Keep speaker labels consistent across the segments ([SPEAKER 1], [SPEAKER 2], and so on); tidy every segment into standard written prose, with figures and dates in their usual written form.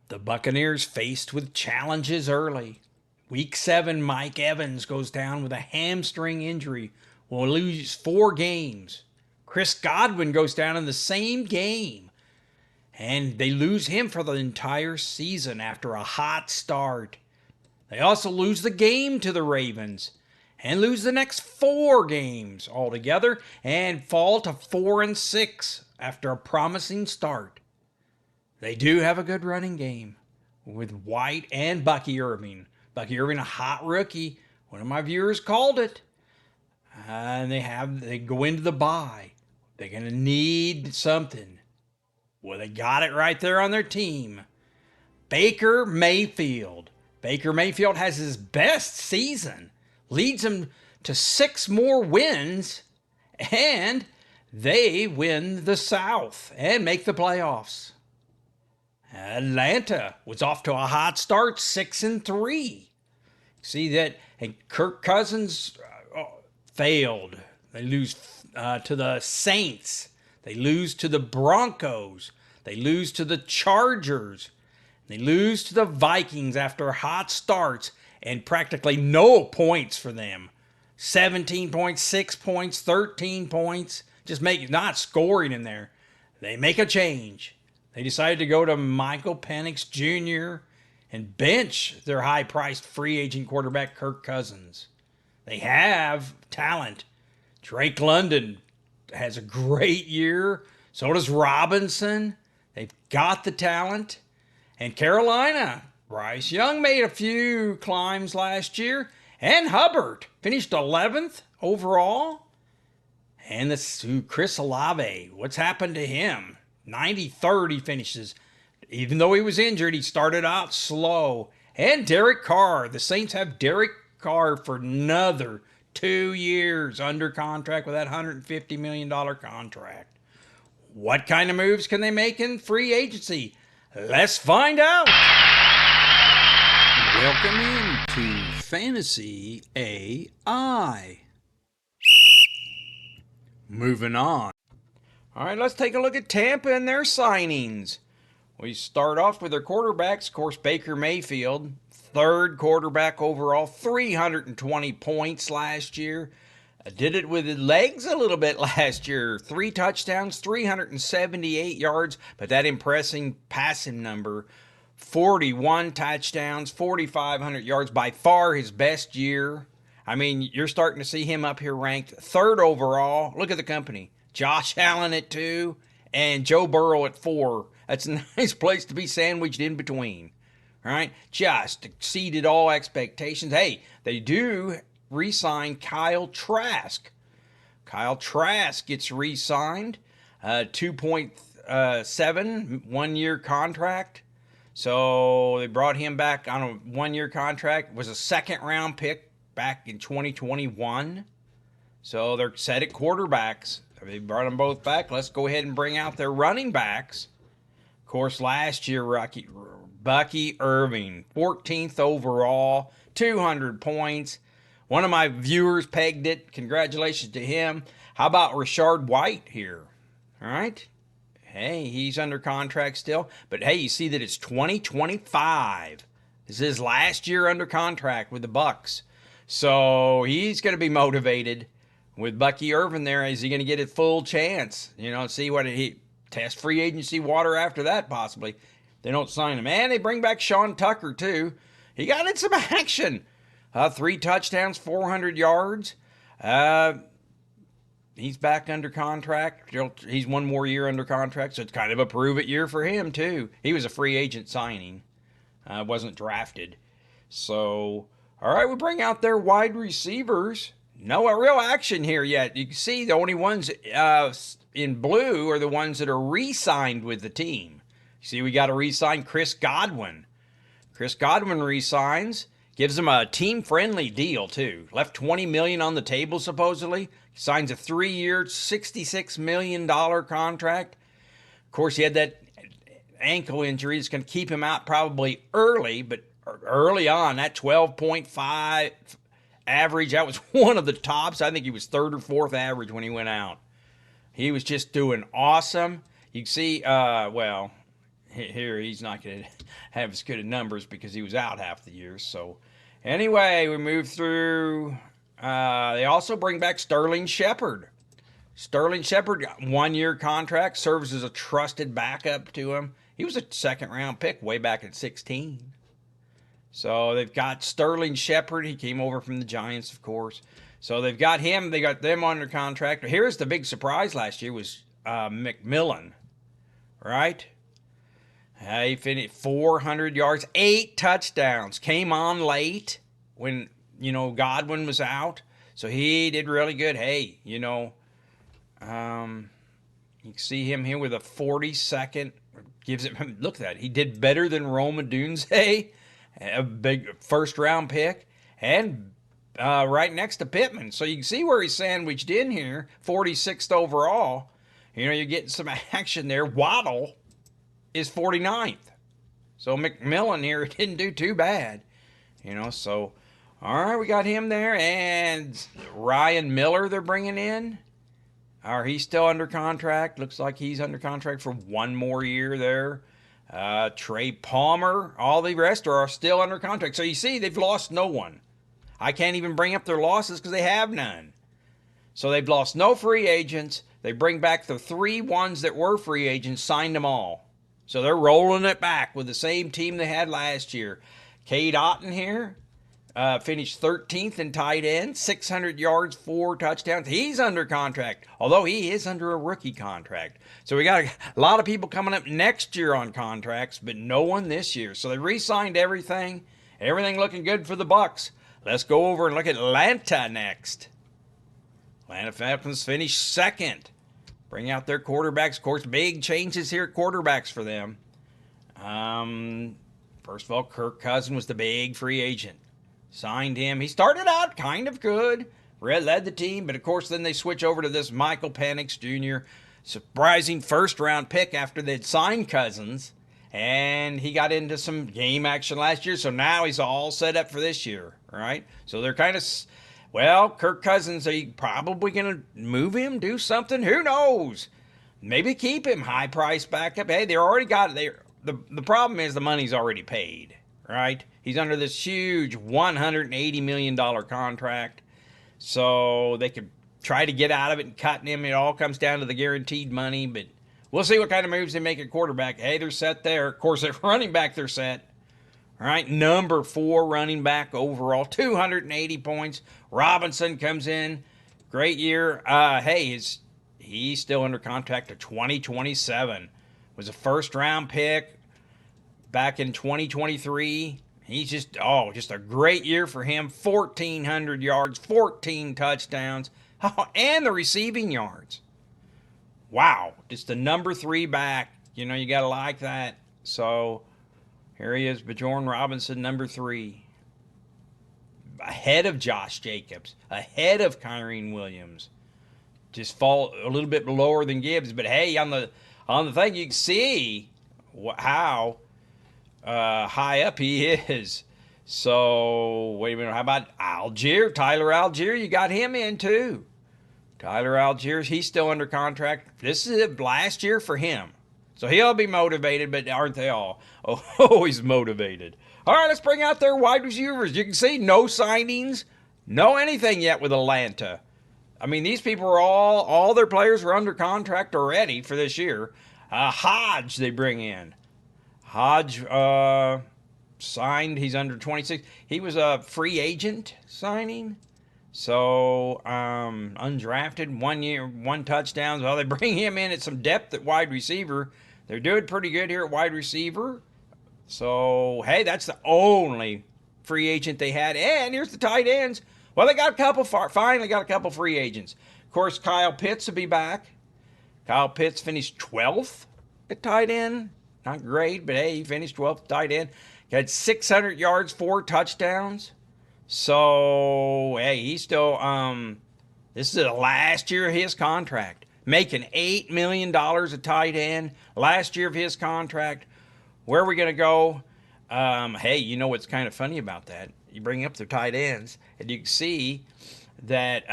[SPEAKER 1] The Buccaneers faced with challenges early. Week 7, Mike Evans goes down with a hamstring injury. Will lose 4 games. Chris Godwin goes down in the same game. And they lose him for the entire season after a hot start. They also lose the game to the Ravens and lose the next 4 games altogether and fall to 4-6 after a promising start. They do have a good running game with White and Bucky Irving. Bucky Irving, a hot rookie. One of my viewers called it. And they go into the bye. They're going to need something. Well, they got it right there on their team. Baker Mayfield. Baker Mayfield has his best season. Leads them to 6 more wins. And they win the South and make the playoffs. Atlanta was off to a hot start, 6-3. See that, and Kirk Cousins failed. They lose to the Saints. They lose to the Broncos. They lose to the Chargers. They lose to the Vikings after hot starts and practically no points for them. 17 points, 6 points, 13 points. Just not scoring in there. They make a change. They decided to go to Michael Penix Jr. and bench their high-priced free agent quarterback Kirk Cousins. They have talent. Drake London has a great year. So does Robinson. They've got the talent. And Carolina, Bryce Young made a few climbs last year. And Hubbard finished 11th overall. And Chris Olave, what's happened to him? 93rd he finishes. Even though he was injured, he started out slow. And Derek Carr. The Saints have Derek Carr for another 2 years under contract with that $150 million contract. What kind of moves can they make in free agency? Let's find out. Welcome into Fantasy AI. Moving on. All right, let's take a look at Tampa and their signings. We start off with their quarterbacks. Of course, Baker Mayfield, 3rd quarterback overall, 320 points last year. Did it with his legs a little bit last year. 3 touchdowns, 378 yards, but that impressive passing number, 41 touchdowns, 4,500 yards, by far his best year. I mean, you're starting to see him up here ranked 3rd overall. Look at the company. Josh Allen at 2 and Joe Burrow at 4. That's a nice place to be sandwiched in between. All right? Just exceeded all expectations. Hey, they do re-sign Kyle Trask. Kyle Trask gets re-signed. 2.7 one-year contract. So they brought him back on a 1-year contract. Was a 2nd-round pick back in 2021. So they're set at quarterbacks. They brought them both back. Let's go ahead and bring out their running backs. Of course, last year, Bucky Irving, 14th overall, 200 points. One of my viewers pegged it. Congratulations to him. How about Rashard White here? All right. Hey, he's under contract still. But hey, you see that it's 2025. This is his last year under contract with the Bucs. So he's going to be motivated with Bucky Irving there. Is he going to get a full chance? You know, see what he test free agency water after that possibly. They don't sign him. And they bring back Sean Tucker too. He got in some action. 3 touchdowns, 400 yards. He's back under contract. He's 1 more year under contract, so it's kind of a prove-it year for him too. He was a free agent signing. Wasn't drafted. So, all right, we bring out their wide receivers. No real action here yet. You can see the only ones in blue are the ones that are re-signed with the team. You see, we got to re-sign Chris Godwin. Chris Godwin re-signs. Gives him a team-friendly deal, too. Left $20 million on the table, supposedly. Signs a 3-year, $66 million contract. Of course, he had that ankle injury. It's going to keep him out probably early, but early on, that 12.5 average, that was one of the tops. I think he was 3rd or 4th average when he went out. He was just doing awesome. You can see, here he's not going to have as good of numbers because he was out half the year. So anyway, we move through. They also bring back Sterling Shepard. Sterling Shepard, 1-year contract, serves as a trusted backup to him. He was a second-round pick way back at 16. So they've got Sterling Shepard. He came over from the Giants, of course. So they've got him. They got them under contract. Here's the big surprise last year was McMillan, right? He finished 400 yards, 8 touchdowns. Came on late when, Godwin was out. So he did really good. Hey, you can see him here with a 42nd. Gives him, look at that. He did better than Rome Odunze, a big first-round pick, and right next to Pittman. So you can see where he's sandwiched in here, 46th overall. You're getting some action there. Waddle is 49th. So McMillan here didn't do too bad. So, all right, we got him there. And Ryan Miller they're bringing in. Or he's still under contract. Looks like he's under contract for 1 more year there. Trey Palmer, all the rest are still under contract. So you see, they've lost no one. I can't even bring up their losses because they have none. So they've lost no free agents. They bring back the 3 ones that were free agents, signed them all. So they're rolling it back with the same team they had last year. Cade Otton here finished 13th in tight end, 600 yards, 4 touchdowns. He's under contract, although he is under a rookie contract. So we got a lot of people coming up next year on contracts, but no one this year. So they re-signed everything. Everything looking good for the Bucs. Let's go over and look at Atlanta next. Atlanta Falcons finished 2nd. Bring out their quarterbacks. Of course, big changes here at quarterbacks for them. First of all, Kirk Cousins was the big free agent. Signed him. He started out kind of good. Led the team, but of course then they switch over to this Michael Penix Jr. Surprising first-round pick after they'd signed Cousins. And he got into some game action last year, so now he's all set up for this year, right? So they're kind of, Kirk Cousins, are you probably going to move him, do something? Who knows? Maybe keep him, high-price backup. Hey, they already got it. The problem is the money's already paid, right? He's under this huge $180 million contract, so they could try to get out of it and cut him. It all comes down to the guaranteed money, but we'll see what kind of moves they make at quarterback. Hey, they're set there. Of course, at running back, they're set. All right, number 4 running back overall, 280 points. Robinson comes in. Great year. He's still under contract to 2027. Was a first-round pick back in 2023. He's just a great year for him. 1,400 yards, 14 touchdowns, and the receiving yards. Wow, just the number 3 back. You got to like that. So here he is, Bjorn Robinson, number 3. Ahead of Josh Jacobs, ahead of Kyren Williams. Just fall a little bit lower than Gibbs. But hey, on the thing, you can see how high up he is. So, wait a minute. How about Algier? Tyler Algier, you got him in too. Tyler Algier, he's still under contract. This is last year for him. So he'll be motivated, but aren't they all? Always motivated. All right, let's bring out their wide receivers. You can see no signings, no anything yet with Atlanta. I mean, these people are all their players are under contract already for this year. Hodge they bring in. Hodge signed. He's under 26. He was a free agent signing. So, undrafted, 1 year, 1 touchdown. Well, they bring him in at some depth at wide receiver. They're doing pretty good here at wide receiver. So, hey, that's the only free agent they had. And here's the tight ends. Well, they got a couple, finally got a couple free agents. Of course, Kyle Pitts will be back. Kyle Pitts finished 12th at tight end. Not great, but hey, he finished 12th tight end. Got 600 yards, 4 touchdowns. So, hey, he's still, this is the last year of his contract. Making $8 million a tight end. Last year of his contract. Where are we going to go? Hey, you know what's kind of funny about that? You bring up the tight ends, and you can see that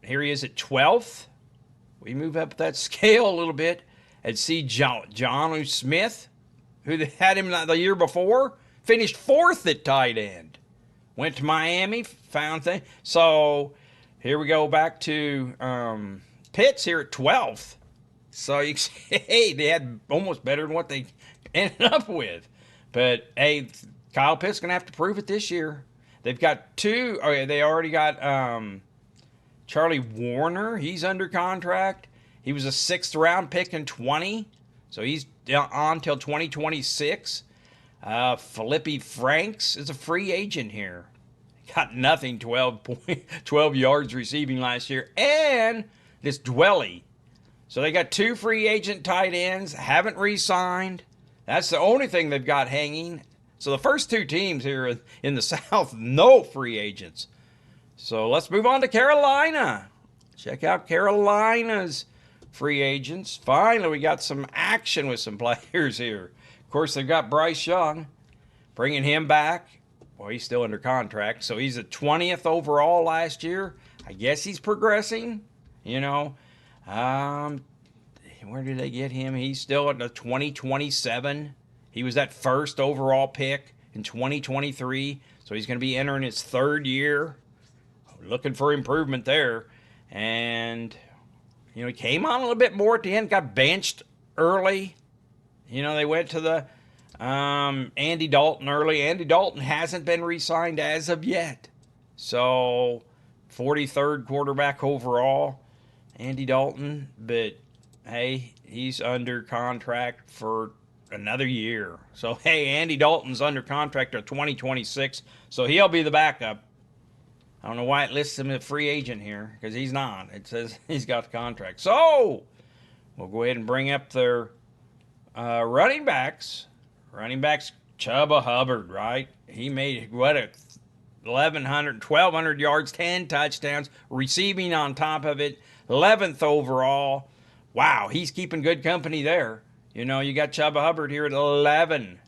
[SPEAKER 1] here he is at 12th. We move up that scale a little bit and see Jonnu Smith who they had him the year before, finished 4th at tight end. Went to Miami, found things. So here we go back to Pitts here at 12th. So you say, hey, they had almost better than what they ended up with. But hey, Kyle Pitts gonna have to prove it this year. They've got two. Okay, they already got Charlie Warner. He's under contract. He was a 6th round pick in 20, so he's on till 2026. Felipe Franks is a free agent here. Got nothing, 12 yards receiving last year. And this Dwelly. So they got 2 free agent tight ends, haven't re-signed. That's the only thing they've got hanging. So the first 2 teams here in the South, no free agents. So let's move on to Carolina. Check out Carolina's free agents. Finally, we got some action with some players here. Of course, they've got Bryce Young, bringing him back. Well, he's still under contract, so he's a 20th overall last year. I guess he's progressing, you know. Where did they get him? He's still at the 2027. He was that 1st overall pick in 2023, so he's going to be entering his 3rd year. Looking for improvement there. And, you know, he came on a little bit more at the end, got benched early. You know, they went to the Andy Dalton early. Andy Dalton hasn't been re-signed as of yet. So, 43rd quarterback overall, Andy Dalton. But, hey, he's under contract for another year. So, hey, Andy Dalton's under contract till 2026. So, he'll be the backup. I don't know why it lists him as a free agent here, because he's not. It says he's got the contract. So, we'll go ahead and bring up their running backs. Running backs, Chuba Hubbard, right? He made, 1,200 yards, 10 touchdowns, receiving on top of it, 11th overall. Wow, he's keeping good company there. You know, you got Chuba Hubbard here at 11.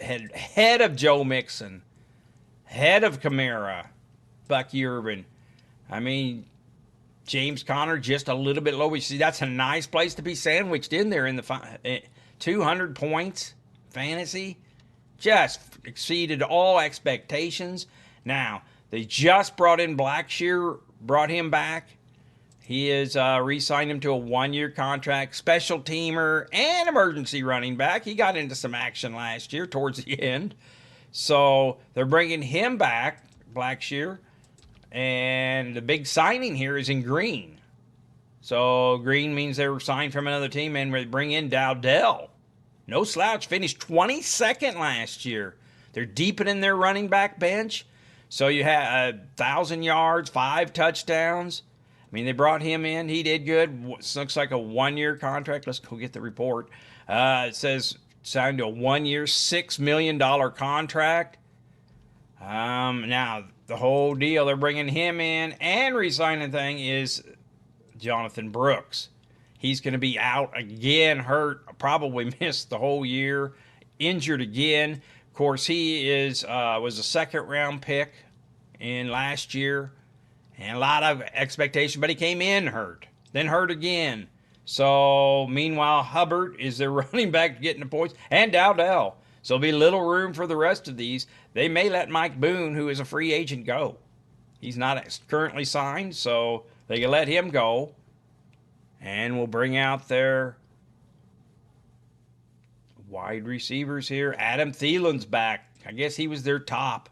[SPEAKER 1] Head of Joe Mixon. Head of Kamara. Bucky Irvin. I mean, James Conner just a little bit low. You see, that's a nice place to be sandwiched in there in the 200 points fantasy. Just exceeded all expectations. Now, they just brought in Blackshear, brought him back. He is re-signed him to a 1-year contract, special teamer, and emergency running back. He got into some action last year towards the end. So they're bringing him back, Blackshear. And the big signing here is in green. So green means they were signed from another team, and we bring in Dowdell. No slouch, finished 22nd last year. They're deepening their running back bench. So you have 1,000 yards, 5 touchdowns. I mean, they brought him in. He did good. Looks like a 1-year contract. Let's go get the report. It says signed to a 1-year, $6 million contract. Now, the whole deal, they're bringing him in and re-signing thing is Jonathan Brooks. He's going to be out again, hurt, probably missed the whole year, injured again. Of course, he was a 2nd-round pick in last year, and a lot of expectation, but he came in hurt, then hurt again. So, meanwhile, Hubbard is their running back getting the points, and Dowdell. So there'll be little room for the rest of these. They may let Mike Boone, who is a free agent, go. He's not currently signed, so they can let him go. And we'll bring out their wide receivers here. Adam Thielen's back. I guess he was their top.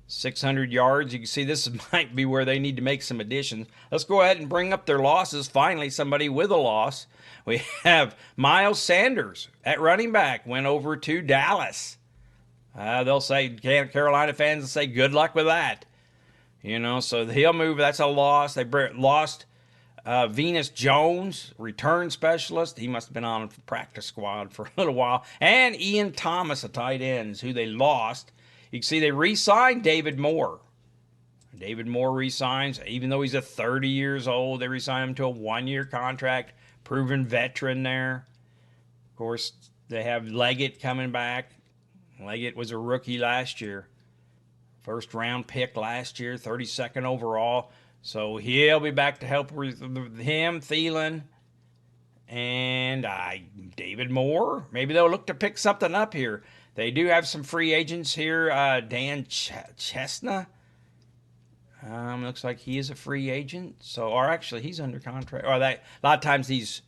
[SPEAKER 1] 600 yards. You can see this might be where they need to make some additions. Let's go ahead and bring up their losses. Finally, somebody with a loss. We have Miles Sanders at running back. Went over to Dallas. They'll say, Carolina fans will say, good luck with that. You know, so he'll move. That's a loss. They lost Venus Jones, return specialist. He must have been on the practice squad for a little while. And Ian Thomas, a tight ends, who they lost. You can see they re-signed David Moore. David Moore re-signs, even though he's 30 years old. They re-signed him to a 1-year contract. Proven veteran there. Of course, they have Leggett coming back. Leggett was a rookie last year. 1st-round pick last year, 32nd overall. So he'll be back to help with him, Thielen. And David Moore. Maybe they'll look to pick something up here. They do have some free agents here. Dan Chesna. Looks like he is a free agent. So, or actually, he's under contract. Or that a lot of times these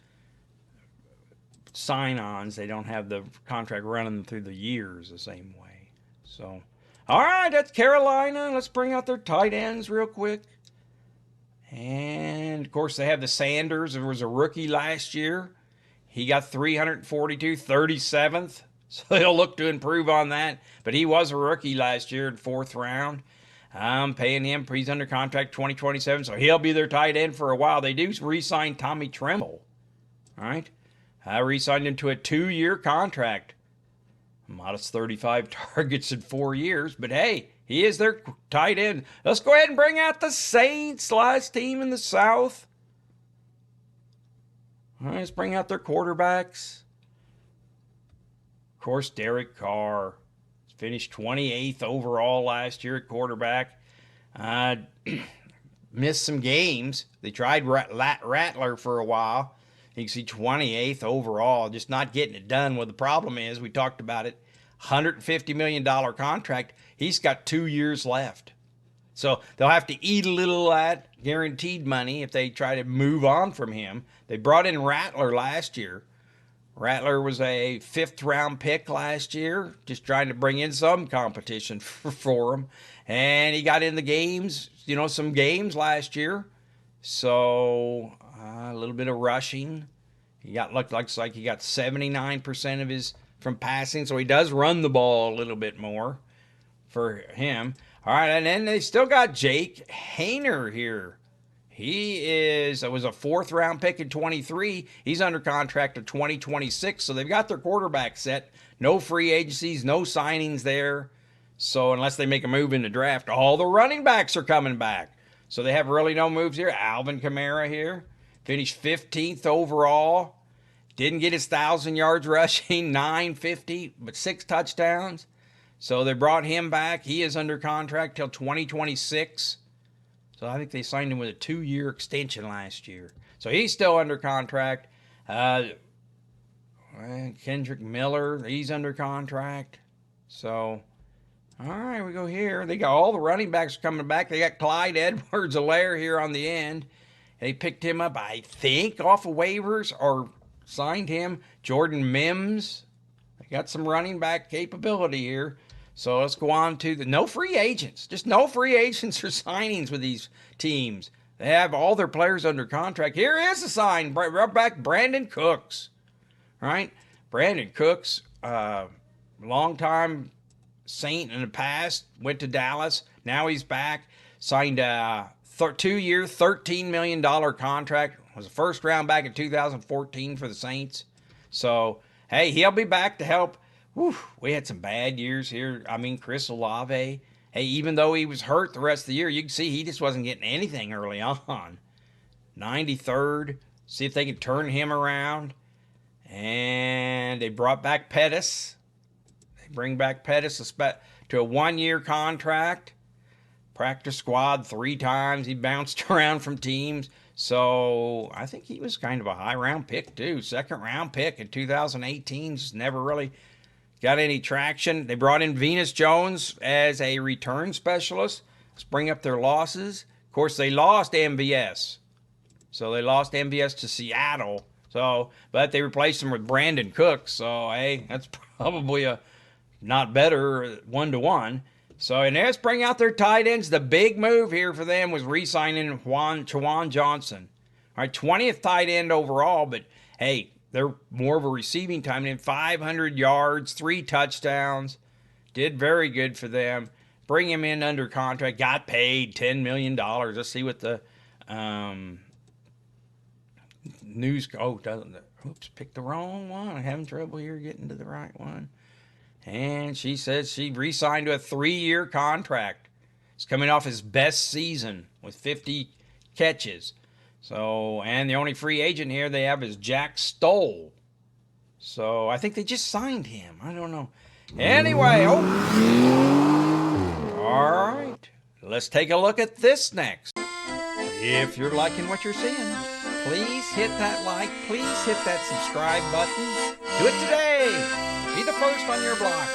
[SPEAKER 1] sign-ons, they don't have the contract running through the years the same way. So, all right, that's Carolina. Let's bring out their tight ends real quick. And of course, they have the Sanders. There was a rookie last year. He got 342, 37th. So they'll look to improve on that. But he was a rookie last year in 4th round. I'm paying him. He's under contract 2027. So he'll be their tight end for a while. They do re-sign Tommy Tremble. All right. I re-signed him to a 2-year contract. Modest 35 targets in 4 years. But hey, he is their tight end. Let's go ahead and bring out the Saints, last team in the South. All right, let's bring out their quarterbacks. Of course, Derek Carr finished 28th overall last year at quarterback. Missed some games. They tried Rattler for a while. You can see 28th overall, just not getting it done. Well, the problem is, we talked about it, $150 million contract. He's got 2 years left. So they'll have to eat a little of that guaranteed money if they try to move on from him. They brought in Rattler last year. Rattler was a 5th round pick last year, just trying to bring in some competition for him. And he got in the games, some games last year. So a little bit of rushing. Looks like he got 79% of his from passing, so he does run the ball a little bit more for him. All right, and then they still got Jake Haener here. He was a 4th round pick in 23. He's under contract to 2026, so they've got their quarterback set. No free agencies, no signings there. So unless they make a move in the draft, all the running backs are coming back. So they have really no moves here. Alvin Kamara here. Finished 15th overall. Didn't get his 1,000 yards rushing, 950, but 6 touchdowns. So they brought him back. He is under contract till 2026. So I think they signed him with a 2-year extension last year. So he's still under contract. Kendrick Miller, he's under contract. So, all right, we go here. They got all the running backs coming back. They got Clyde Edwards-Helaire here on the end. They picked him up, I think, off of waivers or signed him. Jordan Mims. They got some running back capability here. So let's go on to no free agents. Just no free agents or signings with these teams. They have all their players under contract. Here is a sign. Right back, Brandon Cooks. Right? Brandon Cooks, longtime Saint in the past, went to Dallas. Now he's back. Signed a 2-year, $13 million contract. Was a 1st round back in 2014 for the Saints. So, hey, he'll be back to help. Whew, we had some bad years here. I mean, Chris Olave. Hey, even though he was hurt the rest of the year, you can see he just wasn't getting anything early on. 93rd. See if they can turn him around. And they brought back Pettis. They bring back Pettis to a 1-year contract. Practice squad 3 times. He bounced around from teams. So I think he was kind of a high round pick too. 2nd round pick in 2018. Just never really got any traction. They brought in Venus Jones as a return specialist. Let's bring up their losses. Of course, they lost MVS. So they lost MVS to Seattle. But they replaced him with Brandon Cooks. So, hey, that's probably a not better 1-to-1. So, and let's bring out their tight ends. The big move here for them was re-signing Juwan Johnson. All right, 20th tight end overall, but hey, they're more of a receiving time than 500 yards, 3 touchdowns. Did very good for them. Bring him in under contract. Got paid $10 million. Let's see what the news. Oops, picked the wrong one. I'm having trouble here getting to the right one. And she says she re-signed to a 3-year contract. He's coming off his best season with 50 catches. So, and the only free agent here they have is Jack Stoll. So, I think they just signed him. I don't know. Anyway, all right. Let's take a look at this next. If you're liking what you're seeing. Please hit that like. Please hit that subscribe button. Do it today. Be the first on your block.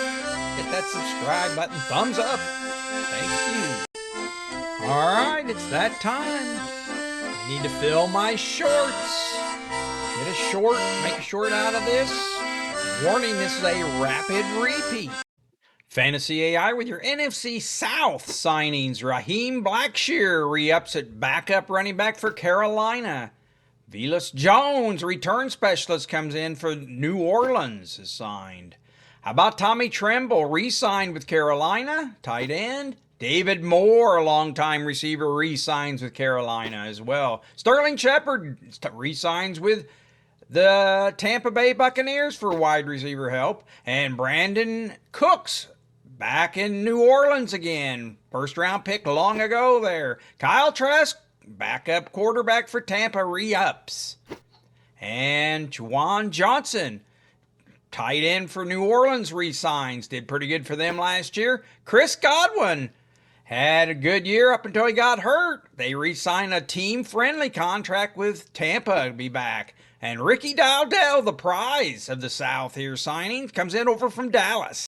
[SPEAKER 1] Hit that subscribe button. Thumbs up. Thank you. All right, it's that time. I need to fill my shorts. Get a short. Make a short out of this. Warning, this is a rapid repeat. Fantasy AI with your NFC South signings. Raheem Blackshear re-ups at backup running back for Carolina. Velus Jones, return specialist, comes in for New Orleans, is signed. How about Tommy Tremble, re-signed with Carolina, tight end. David Moore, a longtime receiver, re-signs with Carolina as well. Sterling Shepard re-signs with the Tampa Bay Buccaneers for wide receiver help. And Brandon Cooks back in New Orleans again. First round pick long ago there. Kyle Trask, backup quarterback for Tampa, re-ups. And Juwan Johnson, tight end for New Orleans, re-signs. Did pretty good for them last year. Chris Godwin had a good year up until he got hurt. They re-signed a team-friendly contract with Tampa to be back. And Ricky Dowdell, the prize of the South here signing, comes in over from Dallas.